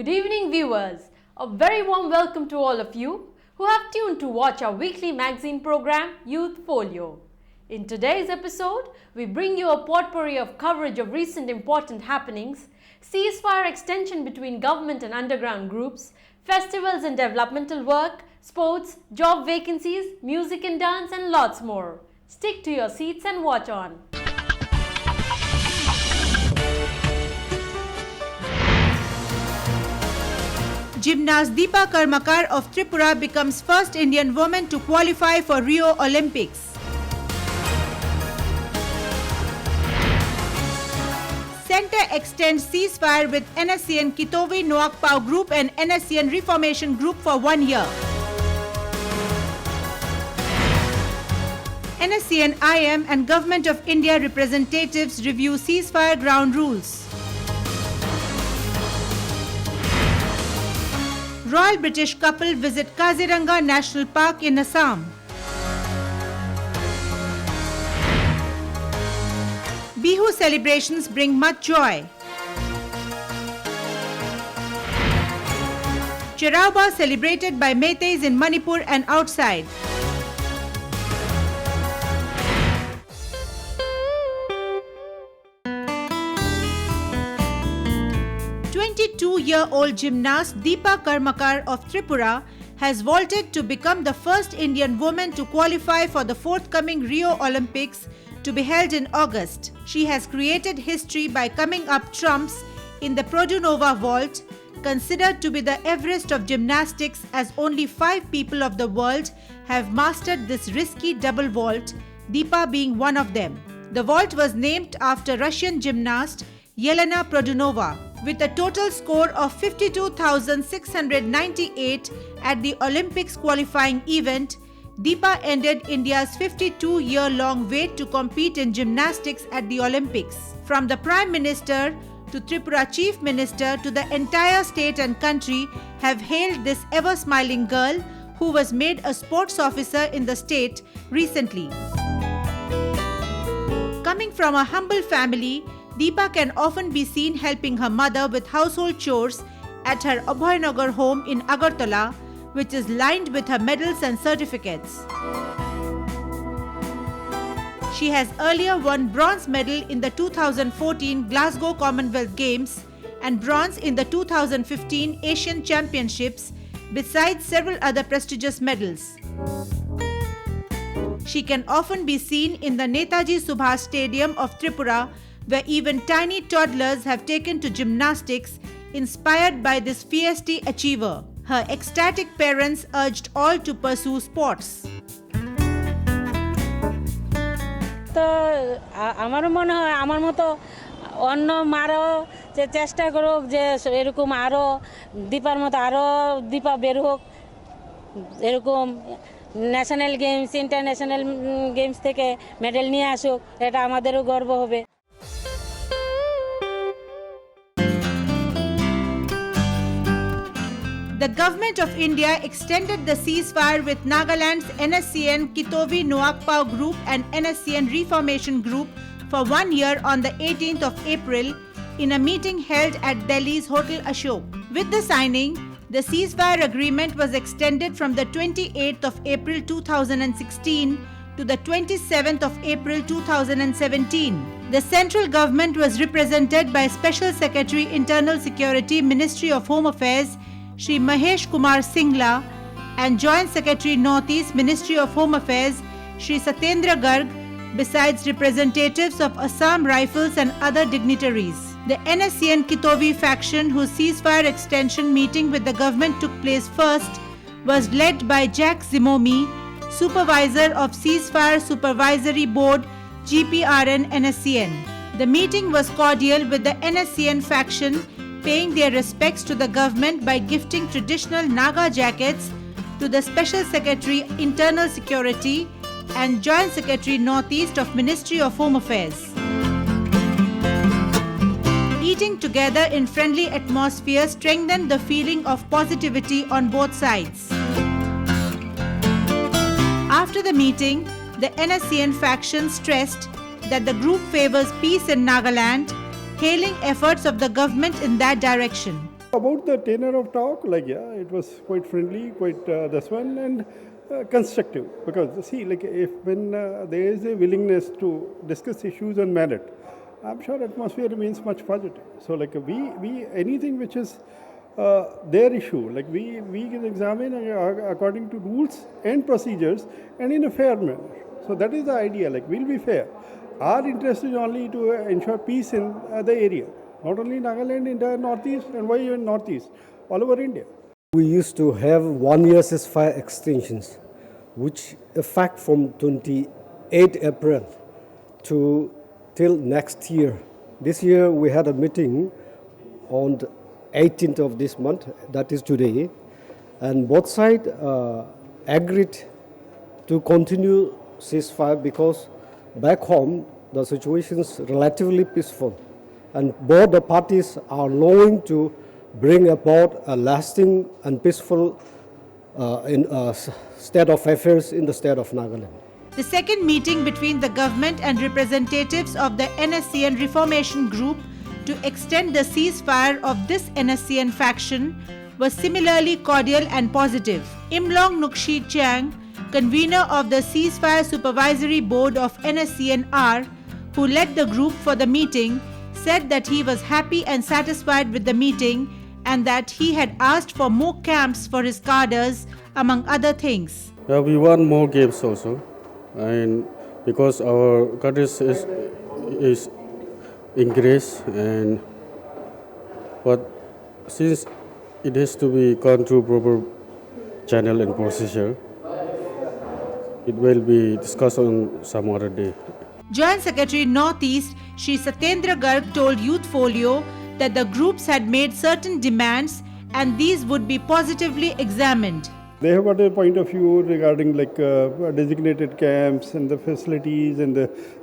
Good evening, viewers. A very warm welcome to all of you who have tuned to watch our weekly magazine program, Youth Folio. In today's episode, we bring you a potpourri of coverage of recent important happenings, ceasefire extension between government and underground groups, festivals and developmental work, sports, job vacancies, music and dance, and lots more. Stick to your seats and watch on. Gymnast Deepa Karmakar of Tripura becomes first Indian woman to qualify for Rio Olympics. Centre extends ceasefire with NSCN Kitovi Noakpao Group and NSCN Reformation Group for 1 year. NSCN IM and Government of India representatives review ceasefire ground rules. Royal British couple visit Kaziranga National Park in Assam. Bihu celebrations bring much joy. Cherauba celebrated by Meiteis in Manipur and outside. Two-year-old gymnast Deepa Karmakar of Tripura has vaulted to become the first Indian woman to qualify for the forthcoming Rio Olympics to be held in August. She has created history by coming up trumps in the Produnova vault, considered to be the Everest of gymnastics, as only 5 people of the world have mastered this risky double vault, Deepa being one of them. The vault was named after Russian gymnast Yelena Produnova. With a total score of 52,698 at the Olympics qualifying event, Deepa ended India's 52-year-long wait to compete in gymnastics at the Olympics. From the Prime Minister to Tripura Chief Minister to the entire state and country have hailed this ever-smiling girl who was made a sports officer in the state recently. Coming from a humble family, Deepa can often be seen helping her mother with household chores at her Abhaynagar home in Agartala, which is lined with her medals and certificates. She has earlier won bronze medal in the 2014 Glasgow Commonwealth Games and bronze in the 2015 Asian Championships, besides several other prestigious medals. She can often be seen in the Netaji Subhash Stadium of Tripura, where even tiny toddlers have taken to gymnastics, inspired by this fierce achiever. Her ecstatic parents urged all to pursue sports. তো আমার মনে হয় আমার মতো অন্য মারাও যে চেষ্টা করুক যে এরকম আরও দীপার মতো আরও দীপা বের হোক, এরকম ন্যাশনাল গেমস ইন্টারন্যাশনাল গেমস থেকে মেডেল নিয়ে আসুক, এটা আমাদেরও গর্ব হবে। The Government of India extended the ceasefire with Nagaland's NSCN Kitovi Noakpao Group and NSCN Reformation Group for 1 year on the 18th of April in a meeting held at Delhi's Hotel Ashok. With the signing, the ceasefire agreement was extended from the 28th of April 2016 to the 27th of April 2017. The central government was represented by Special Secretary Internal Security, Ministry of Home Affairs, Shri Mahesh Kumar Singla, and Joint Secretary Northeast, Ministry of Home Affairs, Shri Satyendra Garg, besides representatives of Assam Rifles and other dignitaries. The NSCN Kitovi faction, whose ceasefire extension meeting with the government took place first, was led by Jack Zimomi, Supervisor of Ceasefire Supervisory Board, GPRN NSCN. The meeting was cordial, with the NSCN faction paying their respects to the government by gifting traditional Naga jackets to the Special Secretary Internal Security and Joint Secretary Northeast of Ministry of Home Affairs. Eating together in friendly atmosphere strengthened the feeling of positivity on both sides. After the meeting, the NSCN faction stressed that the group favors peace in Nagaland, hailing efforts of the government in that direction. About the tenor of talk, it was quite friendly, quite this one, and constructive. Because see, if when there is a willingness to discuss issues on merit, I'm sure atmosphere remains much positive. So we anything which is their issue, we can examine according to rules and procedures and in a fair manner. So that is the idea. We'll be fair. Our interest is only to ensure peace in the area. Not only Nagaland, entire Northeast, and why even Northeast, all over India. We used to have 1 year ceasefire extensions, which effect from 28 April to till next year. This year we had a meeting on the 18th of this month, that is today, and both sides agreed to continue ceasefire because back home the situation is relatively peaceful. And both the parties are longing to bring about a lasting and peaceful state of affairs in the state of Nagaland. The second meeting between the government and representatives of the NSCN Reformation Group to extend the ceasefire of this NSCN faction was similarly cordial and positive. Imlong Nukshi Chiang, convener of the Ceasefire Supervisory Board of NSCN-R, who led the group for the meeting, said that he was happy and satisfied with the meeting and that he had asked for more camps for his cadres, among other things. We want more games also, and because our cadres is increased, but since it has to be gone through proper channel and procedure, it will be discussed on some other day. Joint Secretary Northeast Shri Satyendra Garg told Youth Folio that the groups had made certain demands and these would be positively examined. They have got a point of view regarding designated camps and the facilities and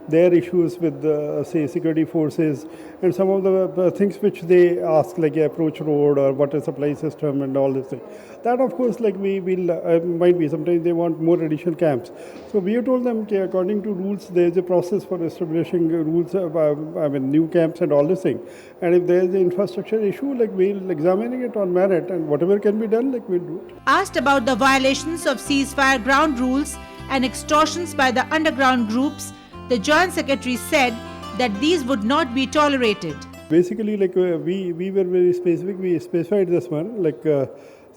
their issues with say security forces and some of the things which they ask, like approach road or water supply system and all this thing. That of course we will might be sometimes they want more additional camps. So we have told them according to rules there is a process for establishing rules, new camps and all this thing. And if there is an infrastructure issue, we'll examining it on merit and whatever can be done, we'll do it. Asked about the violations of ceasefire ground rules and extortions by the underground groups, the Joint Secretary said that these would not be tolerated. Basically, we were very specific. We specified this one.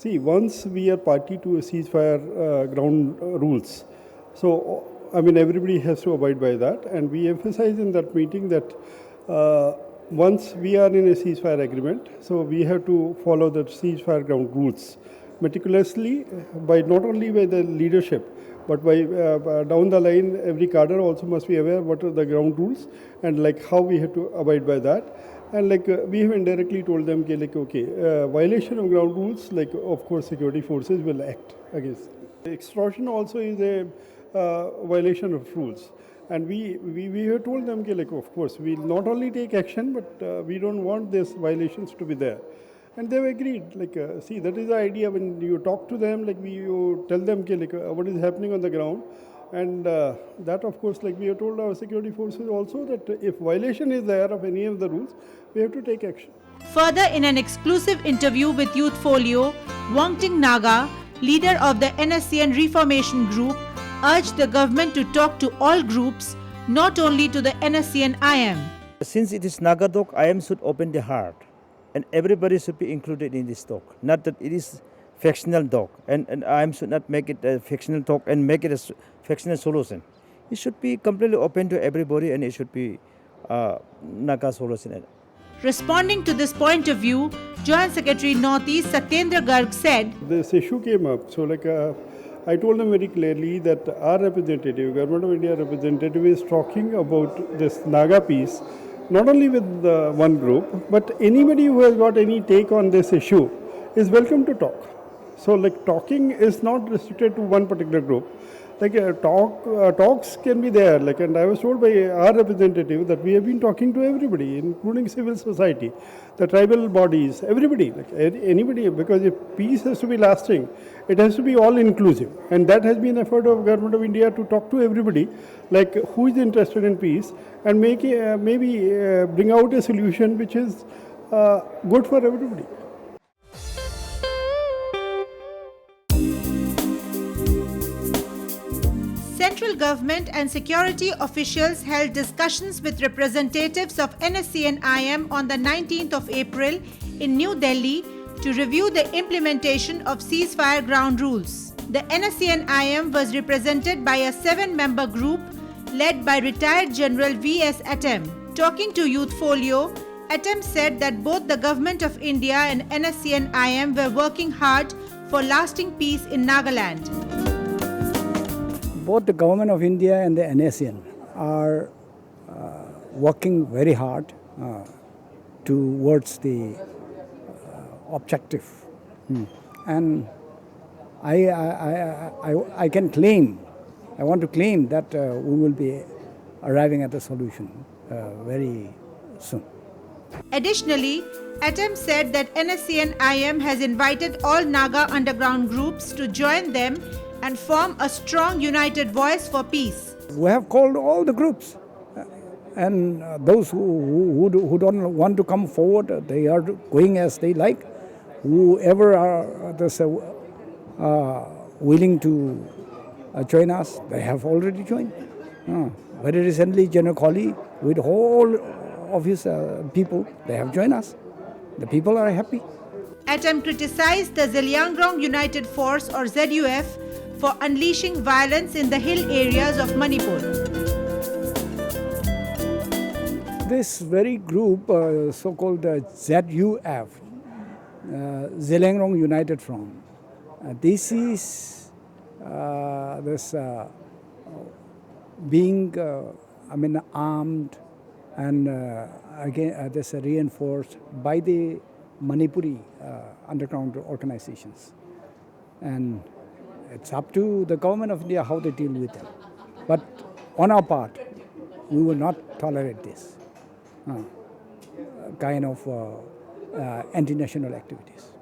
Once we are party to a ceasefire ground rules, so everybody has to abide by that. And we emphasized in that meeting that once we are in a ceasefire agreement, so we have to follow the ceasefire ground rules meticulously, by not only by the leadership, but by down the line, every cadre also must be aware what are the ground rules and how we have to abide by that. And we have indirectly told them, violation of ground rules, of course security forces will act against. Extortion also is a violation of rules. And we have told them, of course, we'll not only take action, but we don't want these violations to be there. And they've agreed. See, that is the idea. When you talk to them, you tell them what is happening on the ground. And that, of course, we have told our security forces also that if violation is there of any of the rules, we have to take action. Further, in an exclusive interview with Youth Folio, Wangting Naga, leader of the NSCN Reformation Group, urged the government to talk to all groups, not only to the NSCN IM. Since it is Nagadok, IM should open the heart. And everybody should be included in this talk. Not that it is factional talk. And IM should not make it a factional talk and make it a factional solution. It should be completely open to everybody and it should be Naga solution. Responding to this point of view, Joint Secretary Northeast Satyendra Garg said, this issue came up. So I told them very clearly that our representative, Government of India representative, is talking about this Naga piece not only with one group, but anybody who has got any take on this issue is welcome to talk. So talking is not restricted to one particular group. Talks can be there. And I was told by our representative that we have been talking to everybody, including civil society, the tribal bodies, everybody, anybody, because if peace has to be lasting, it has to be all inclusive. And that has been effort of Government of India to talk to everybody, who is interested in peace, and maybe bring out a solution which is good for everybody. Central government and security officials held discussions with representatives of NSC and IM on the 19th of April in New Delhi to review the implementation of ceasefire ground rules. The NSC and IM was represented by a 7-member group led by retired General V.S. Atem. Talking to Youth Folio, Atem said that both the Government of India and NSC and IM were working hard for lasting peace in Nagaland. Both the Government of India and the NSN are working very hard towards the objective. And I can claim, I want to claim that we will be arriving at a solution very soon. Additionally, Atem said that NSC and IM has invited all Naga underground groups to join them and form a strong united voice for peace. We have called all the groups, and those who don't want to come forward, they are going as they like. Whoever are willing to join us, they have already joined. Very recently, General Colley, with all of his people, they have joined us. The people are happy. Atem criticized the Zeliangrong United Force or ZUF for unleashing violence in the hill areas of Manipur. This very group, so-called ZUF, Zeliangrong United Front, this is being armed and again this reinforced by the Manipuri underground organizations, and it's up to the Government of India how they deal with them. But on our part, we will not tolerate this kind of anti-national activities.